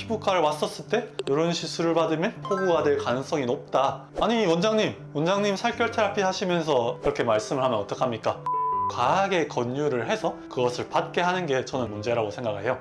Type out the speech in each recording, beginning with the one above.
피부과를 왔었을 때 이런 시술을 받으면 포구가 될 가능성이 높다. 아니 원장님 살결 테라피 하시면서 그렇게 말씀을 하면 어떡합니까? 과하게 권유를 해서 그것을 받게 하는 게 저는 문제라고 생각을 해요.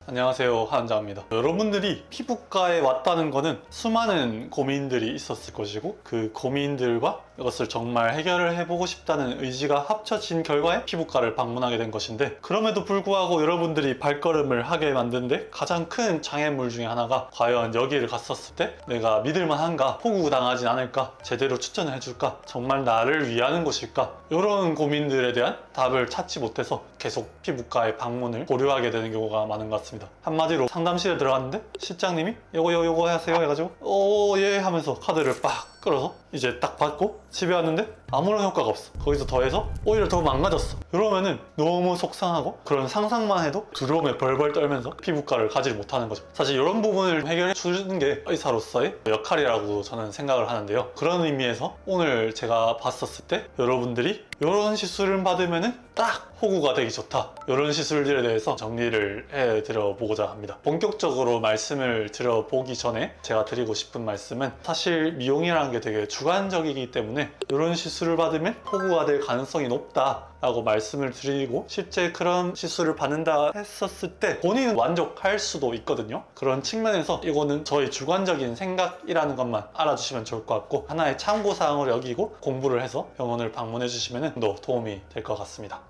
안녕하세요, 하은자입니다. 여러분들이 피부과에 왔다는 거는 수많은 고민들이 있었을 것이고 그 고민들과 이것을 정말 해결을 해보고 싶다는 의지가 합쳐진 결과에 피부과를 방문하게 된 것인데, 그럼에도 불구하고 여러분들이 발걸음을 하게 만드는데 가장 큰 장애물 중에 하나가 과연 여기를 갔었을 때 내가 믿을만한가, 포구당하진 않을까, 제대로 추천을 해줄까, 정말 나를 위하는 곳일까, 이런 고민들에 대한 답을 찾지 못해서 계속 피부과에 방문을 고려하게 되는 경우가 많은 것 같습니다. 한마디로 상담실에 들어갔는데 실장님이 요거 하세요 해가지고 예 하면서 카드를 빡 끌어서 이제 딱 받고 집에 왔는데 아무런 효과가 없어. 거기서 더해서 오히려 더 망가졌어. 이러면은 너무 속상하고 그런 상상만 해도 두려움에 벌벌 떨면서 피부과를 가지 못하는 거죠. 사실 이런 부분을 해결해 주는 게 의사로서의 역할이라고 저는 생각을 하는데요. 그런 의미에서 오늘 제가 봤었을 때 여러분들이 이런 시술을 받으면은 딱 호구가 되기 좋다, 이런 시술들에 대해서 정리를 해드려 보고자 합니다. 본격적으로 말씀을 드려보기 전에 제가 드리고 싶은 말씀은, 사실 미용이라는 게 되게 주관적이기 때문에 이런 시술을 받으면 호구가 될 가능성이 높다 라고 말씀을 드리고, 실제 그런 시술을 받는다 했었을 때 본인은 만족할 수도 있거든요. 그런 측면에서 이거는 저희 주관적인 생각이라는 것만 알아주시면 좋을 것 같고, 하나의 참고사항으로 여기고 공부를 해서 병원을 방문해 주시면 더 도움이 될 것 같습니다.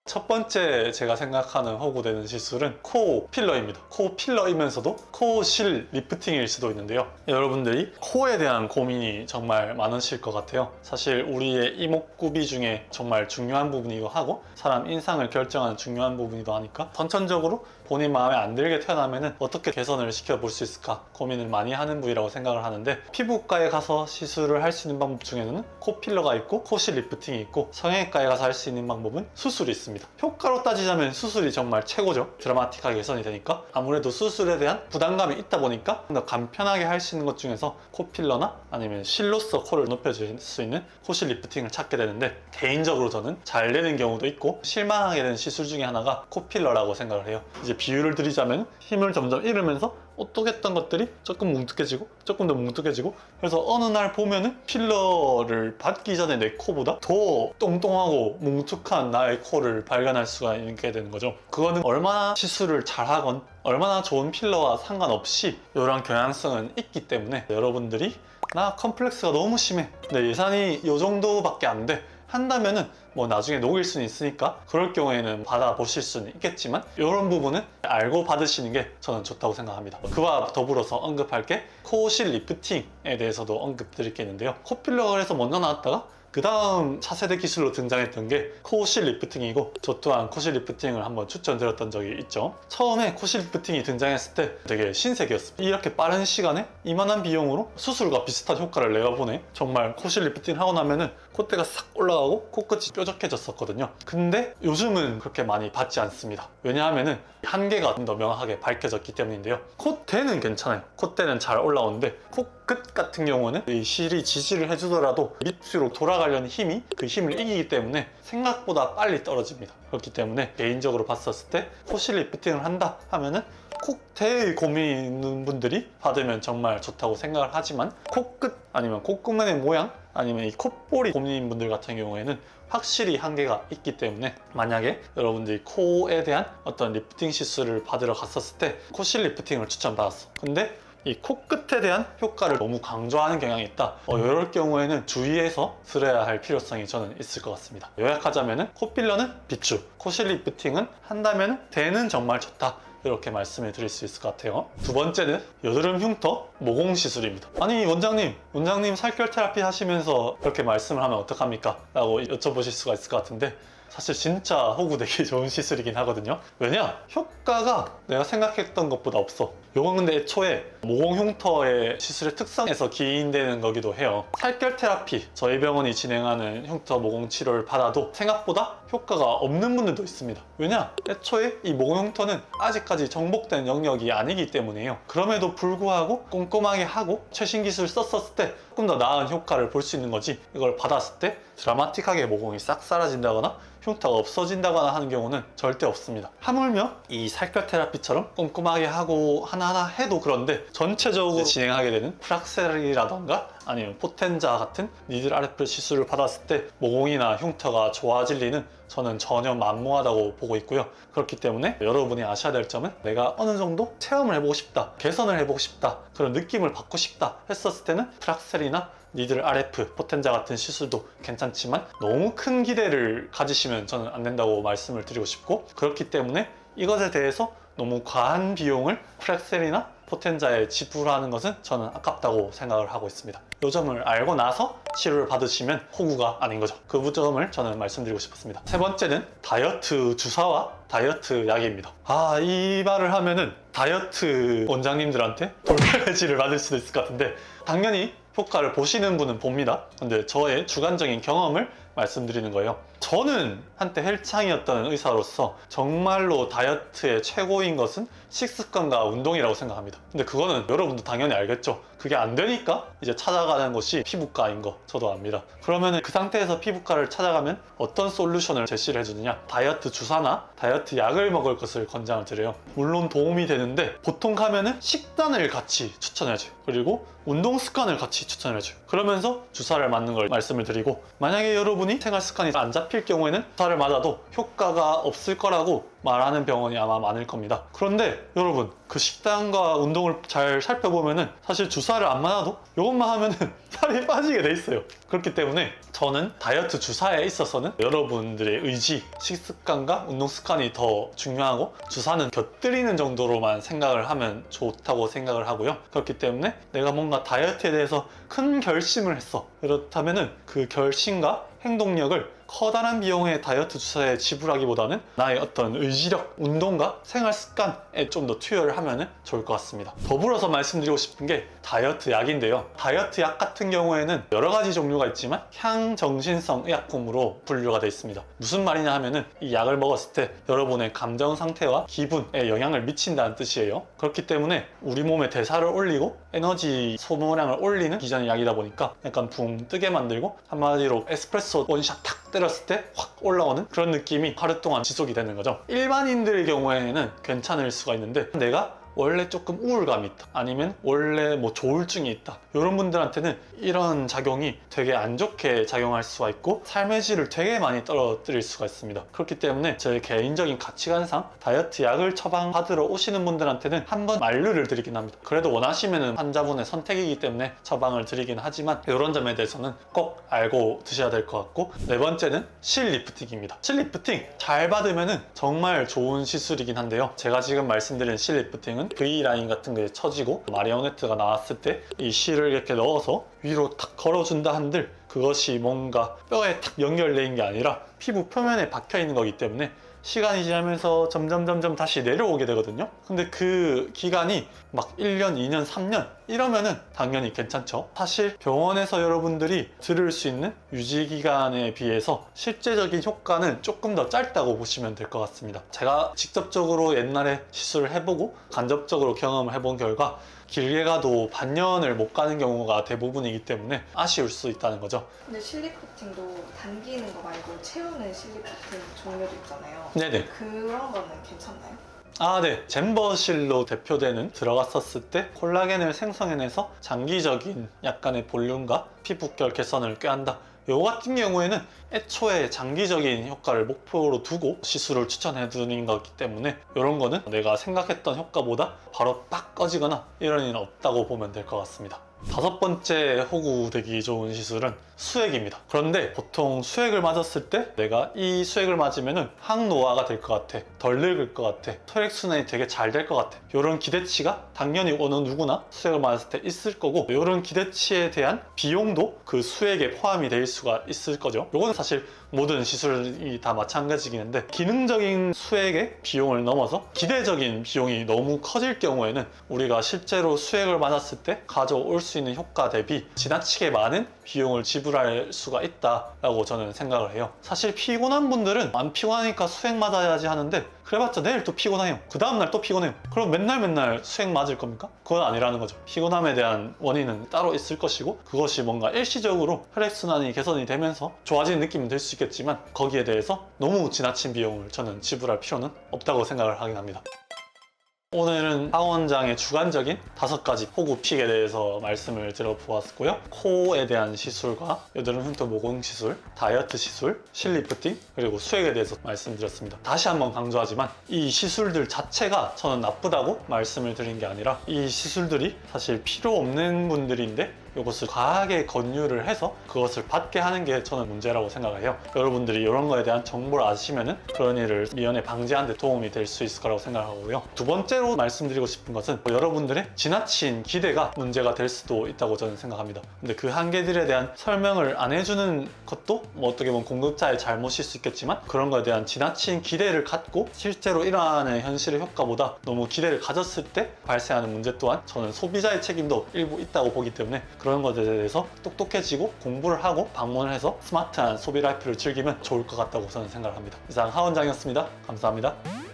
첫 번째 제가 생각하는 호구되는 시술은 코 필러입니다. 코 필러이면서도 코실 리프팅일 수도 있는데요. 여러분들이 코에 대한 고민이 정말 많으실 것 같아요. 사실 우리의 이목구비 중에 정말 중요한 부분이기도 하고 사람 인상을 결정하는 중요한 부분이기도 하니까, 선천적으로 본인 마음에 안 들게 태어나면 어떻게 개선을 시켜볼 수 있을까 고민을 많이 하는 부위라고 생각을 하는데, 피부과에 가서 시술을 할 수 있는 방법 중에는 코 필러가 있고 코실 리프팅이 있고, 성형외과에 가서 할 수 있는 방법은 수술이 있습니다. 효과로 따지자면 수술이 정말 최고죠. 드라마틱하게 개선이 되니까. 아무래도 수술에 대한 부담감이 있다 보니까 더 간편하게 할 수 있는 것 중에서 코필러나 아니면 실로서 코를 높여줄 수 있는 코실 리프팅을 찾게 되는데, 개인적으로 저는 잘 되는 경우도 있고 실망하게 되는 시술 중에 하나가 코필러라고 생각을 해요. 이제 비유를 드리자면 힘을 점점 잃으면서 오똑했던 것들이 조금 뭉툭해지고 조금 더 뭉툭해지고, 그래서 어느 날 보면은 필러를 받기 전에 내 코보다 더 똥똥하고 뭉툭한 나의 코를 발견할 수가 있게 되는 거죠. 그거는 얼마나 시술을 잘하건 얼마나 좋은 필러와 상관없이 이런 경향성은 있기 때문에, 여러분들이 나 컴플렉스가 너무 심해, 내 예산이 이 정도밖에 안 돼 한다면은 뭐 나중에 녹일 수는 있으니까 그럴 경우에는 받아보실 수는 있겠지만, 이런 부분은 알고 받으시는 게 저는 좋다고 생각합니다. 그와 더불어서 언급할 게 코실 리프팅에 대해서도 언급드릴 게 있는데요. 코필러가 해서 먼저 나왔다가 그 다음 차세대 기술로 등장했던 게 코실 리프팅이고, 저 또한 코실 리프팅을 한번 추천드렸던 적이 있죠. 처음에 코실 리프팅이 등장했을 때 되게 신세계였습니다. 이렇게 빠른 시간에 이만한 비용으로 수술과 비슷한 효과를 내어보네. 정말 코실 리프팅 하고 나면은 콧대가 싹 올라가고 코끝이 뾰족해졌었거든요. 근데 요즘은 그렇게 많이 받지 않습니다. 왜냐하면은 한계가 좀 더 명확하게 밝혀졌기 때문인데요. 콧대는 괜찮아요. 콧대는 잘 올라오는데 코끝 같은 경우는 이 실이 지지를 해주더라도 밑으로 돌아가려는 힘이 그 힘을 이기기 때문에 생각보다 빨리 떨어집니다. 그렇기 때문에 개인적으로 봤었을 때 코실 리프팅을 한다 하면은 콧대의 고민 있는 분들이 받으면 정말 좋다고 생각을 하지만, 코끝 아니면 콧구멍의 모양 아니면 이 콧볼이 고민인 분들 같은 경우에는 확실히 한계가 있기 때문에, 만약에 여러분들이 코에 대한 어떤 리프팅 시술을 받으러 갔었을 때 코실 리프팅을 추천받았어. 근데 이 코끝에 대한 효과를 너무 강조하는 경향이 있다. 이럴 경우에는 주의해서 들어야 할 필요성이 저는 있을 것 같습니다. 요약하자면은 코필러는 비추, 코실 리프팅은 한다면은 대는 정말 좋다, 이렇게 말씀을 드릴 수 있을 것 같아요. 두 번째는 여드름 흉터 모공 시술입니다. 아니 원장님 살결 테라피 하시면서 그렇게 말씀을 하면 어떡합니까? 라고 여쭤보실 수가 있을 것 같은데, 사실 진짜 호구되기 좋은 시술이긴 하거든요. 왜냐? 효과가 내가 생각했던 것보다 없어. 요건 근데 애초에 모공 흉터의 시술의 특성에서 기인되는 거기도 해요. 살결 테라피, 저희 병원이 진행하는 흉터 모공 치료를 받아도 생각보다 효과가 없는 분들도 있습니다. 왜냐? 애초에 이 모공 흉터는 아직까지 정복된 영역이 아니기 때문에요. 그럼에도 불구하고 꼼꼼하게 하고 최신 기술을 썼을 때 조금 더 나은 효과를 볼 수 있는 거지, 이걸 받았을 때 드라마틱하게 모공이 싹 사라진다거나 흉터가 없어진다거나 하는 경우는 절대 없습니다. 하물며 이 살결 테라피처럼 꼼꼼하게 하고 하나하나 해도 그런데 전체적으로 진행하게 되는 프락셀이라던가 아니면 포텐자 같은 니들 RF 시술을 받았을 때 모공이나 흉터가 좋아질 리는 저는 전혀 만무하다고 보고 있고요. 그렇기 때문에 여러분이 아셔야 될 점은 내가 어느 정도 체험을 해보고 싶다, 개선을 해보고 싶다, 그런 느낌을 받고 싶다 했었을 때는 프락셀이나 니들 RF, 포텐자 같은 시술도 괜찮지만 너무 큰 기대를 가지시면 저는 안 된다고 말씀을 드리고 싶고, 그렇기 때문에 이것에 대해서 너무 과한 비용을 프락셀이나 포텐자에 지불하는 것은 저는 아깝다고 생각을 하고 있습니다. 이 점을 알고 나서 치료를 받으시면 호구가 아닌 거죠. 그 점을 저는 말씀드리고 싶었습니다. 세 번째는 다이어트 주사와 다이어트 약입니다. 이 말을 하면은 다이어트 원장님들한테 돌팔매질을 받을 수도 있을 것 같은데, 당연히 효과를 보시는 분은 봅니다. 근데 저의 주관적인 경험을 말씀드리는 거예요. 저는 한때 헬창이었던 의사로서 정말로 다이어트의 최고인 것은 식습관과 운동이라고 생각합니다. 근데 그거는 여러분도 당연히 알겠죠. 그게 안 되니까 이제 찾아가는 곳이 피부과인 거 저도 압니다. 그러면 그 상태에서 피부과를 찾아가면 어떤 솔루션을 제시를 해주느냐, 다이어트 주사나 다이어트 약을 먹을 것을 권장을 드려요. 물론 도움이 되는데 보통 가면은 식단을 같이 추천해줘요. 그리고 운동 습관을 같이 추천해줘요. 그러면서 주사를 맞는 걸 말씀을 드리고, 만약에 여러분이 생활 습관이 안 잡힐 경우에는 주사를 맞아도 효과가 없을 거라고 말하는 병원이 아마 많을 겁니다. 그런데 여러분, 그 식단과 운동을 잘 살펴보면은 사실 주사를 안 맞아도 이것만 하면은 살이 빠지게 돼 있어요. 그렇기 때문에 저는 다이어트 주사에 있어서는 여러분들의 의지, 식습관과 운동 습관이 더 중요하고, 주사는 곁들이는 정도로만 생각을 하면 좋다고 생각을 하고요. 그렇기 때문에 내가 뭔가 다이어트에 대해서 큰 결심을 했어. 그렇다면은 그 결심과 행동력을 커다란 비용의 다이어트 주사에 지불하기보다는 나의 어떤 의지력, 운동과 생활 습관에 좀 더 투여를 하면 좋을 것 같습니다. 더불어서 말씀드리고 싶은 게 다이어트 약인데요. 다이어트 약 같은 경우에는 여러 가지 종류가 있지만 향정신성 의약품으로 분류가 되어 있습니다. 무슨 말이냐 하면은 이 약을 먹었을 때 여러분의 감정 상태와 기분에 영향을 미친다는 뜻이에요. 그렇기 때문에 우리 몸의 대사를 올리고 에너지 소모량을 올리는 기전의 약이다 보니까 약간 붕 뜨게 만들고, 한마디로 에스프레소 원샷 탁 때렸을 때 확 올라오는 그런 느낌이 하루 동안 지속이 되는 거죠. 일반인들의 경우에는 괜찮을 수가 있는데, 내가 원래 조금 우울감이 있다, 아니면 원래 뭐 조울증이 있다, 이런 분들한테는 이런 작용이 되게 안 좋게 작용할 수가 있고 삶의 질을 되게 많이 떨어뜨릴 수가 있습니다. 그렇기 때문에 제 개인적인 가치관상 다이어트 약을 처방받으러 오시는 분들한테는 한번 만류를 드리긴 합니다. 그래도 원하시면 환자분의 선택이기 때문에 처방을 드리긴 하지만 이런 점에 대해서는 꼭 알고 드셔야 될 것 같고, 네 번째는 실 리프팅입니다. 실 리프팅 잘 받으면 정말 좋은 시술이긴 한데요. 제가 지금 말씀드린 실 리프팅은 V라인 같은 게 처지고 마리오네트가 나왔을 때 이 실을 이렇게 넣어서 위로 탁 걸어준다 한들, 그것이 뭔가 뼈에 탁 연결된 게 아니라 피부 표면에 박혀 있는 거기 때문에 시간이 지나면서 점점 다시 내려오게 되거든요. 근데 그 기간이 막 1년, 2년, 3년 이러면은 당연히 괜찮죠. 사실 병원에서 여러분들이 들을 수 있는 유지 기간에 비해서 실제적인 효과는 조금 더 짧다고 보시면 될 것 같습니다. 제가 직접적으로 옛날에 시술을 해보고 간접적으로 경험을 해본 결과 길게 가도 반년을 못 가는 경우가 대부분이기 때문에 아쉬울 수 있다는 거죠. 근데 실리프팅도 당기는 거 말고 채우는 실리프팅 종류도 있잖아요. 네네. 그런 거는 괜찮나요? 네. 잼버실로 대표되는 들어갔었을 때 콜라겐을 생성해내서 장기적인 약간의 볼륨과 피부결 개선을 꾀한다. 요 같은 경우에는 애초에 장기적인 효과를 목표로 두고 시술을 추천해 드리는 거기 때문에 이런 거는 내가 생각했던 효과보다 바로 빡 꺼지거나 이런 일은 없다고 보면 될 것 같습니다. 다섯 번째 호구되기 좋은 시술은 수액입니다. 그런데 보통 수액을 맞았을 때 내가 이 수액을 맞으면 항노화가 될 것 같아, 덜 늙을 것 같아, 혈액순환이 되게 잘 될 것 같아, 이런 기대치가 당연히 어느 누구나 수액을 맞았을 때 있을 거고, 이런 기대치에 대한 비용도 그 수액에 포함이 될 수가 있을 거죠. 이거는 사실 모든 시술이 다 마찬가지긴 한데 기능적인 수액의 비용을 넘어서 기대적인 비용이 너무 커질 경우에는 우리가 실제로 수액을 맞았을 때 가져올 수 있는 효과 대비 지나치게 많은 비용을 지불할 수가 있다라고 저는 생각을 해요. 사실 피곤한 분들은 안 피곤하니까 수액 맞아야지 하는데 그래봤자 내일 또 피곤해요. 그 다음날 또 피곤해요. 그럼 맨날 수액 맞을 겁니까? 그건 아니라는 거죠. 피곤함에 대한 원인은 따로 있을 것이고 그것이 뭔가 일시적으로 혈액순환이 개선이 되면서 좋아지는 느낌은 들 수 있겠지만 거기에 대해서 너무 지나친 비용을 저는 지불할 필요는 없다고 생각을 하긴 합니다. 오늘은 하 원장의 주관적인 5가지 호구픽에 대해서 말씀을 드려보았고요. 코에 대한 시술과 여드름 흉터 모공 시술, 다이어트 시술, 실리프팅, 그리고 수액에 대해서 말씀드렸습니다. 다시 한번 강조하지만 이 시술들 자체가 저는 나쁘다고 말씀을 드린 게 아니라 이 시술들이 사실 필요 없는 분들인데 이것을 과하게 권유를 해서 그것을 받게 하는 게 저는 문제라고 생각을 해요. 여러분들이 이런 거에 대한 정보를 아시면은 그런 일을 미연에 방지하는 데 도움이 될 수 있을 거라고 생각하고요. 두 번째로 말씀드리고 싶은 것은 여러분들의 지나친 기대가 문제가 될 수도 있다고 저는 생각합니다. 근데 그 한계들에 대한 설명을 안 해주는 것도 뭐 어떻게 보면 공급자의 잘못일 수 있겠지만 그런 거에 대한 지나친 기대를 갖고 실제로 일어나는 현실의 효과보다 너무 기대를 가졌을 때 발생하는 문제 또한 저는 소비자의 책임도 일부 있다고 보기 때문에 그런 것에 대해서 똑똑해지고 공부를 하고 방문을 해서 스마트한 소비 라이프를 즐기면 좋을 것 같다고 저는 생각을 합니다. 이상 하 원장이었습니다. 감사합니다.